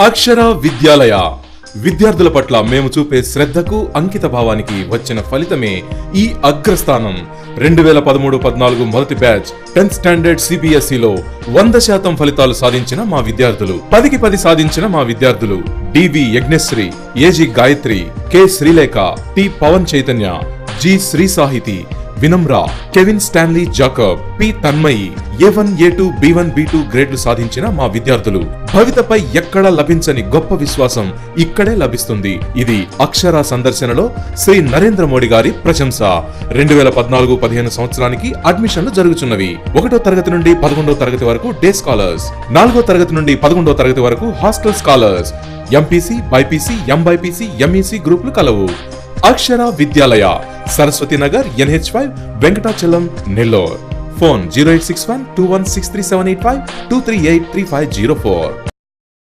అక్షర విద్యాలయ విద్యార్థుల పట్ల మేము చూపే శ్రద్ధకు అంకిత భావానికి వచ్చిన ఫలితమే ఈ అగ్రస్థానం. 2013-14 మొదటి బ్యాచ్ 10th స్టాండర్డ్ సిబిఎస్ఈలో 100% ఫలితాలు సాధించిన మా విద్యార్థులు, 10కి 10 సాధించిన మా విద్యార్థులు D V Yagnasri, A G Gayatri, K Srilekha, T Pavan Chaitanya, G Sri Sahithi, Vinamra, Kevin Stanley Jacob, P Tanmayi A1, A2, B1, B2 గ్రేడ్లు సాధించిన మా విద్యార్థులు. భవితపై ఎక్కడా లభించని గొప్ప విశ్వాసం ఇక్కడే లభిస్తుంది. ఇది అక్షర సందర్శనలో శ్రీ నరేంద్ర మోడీ గారి ప్రశంస. 2014-15 సంవత్సరానికి అడ్మిషన్లు జరుగుతున్నవి. 1వ తరగతి నుండి 11వ తరగతి వరకు డే స్కాలర్స్, 4వ తరగతి నుండి 11వ తరగతి వరకు hostel scholars, MPC, BiPC, MBiPC, MEC గ్రూపులు కలవు. అక్షర విద్యాలయ, సరస్వతి నగర్, NH5, వెంకటాచలం, నెల్లూరు. ఫోన్ 0861 2163 785 238 3504.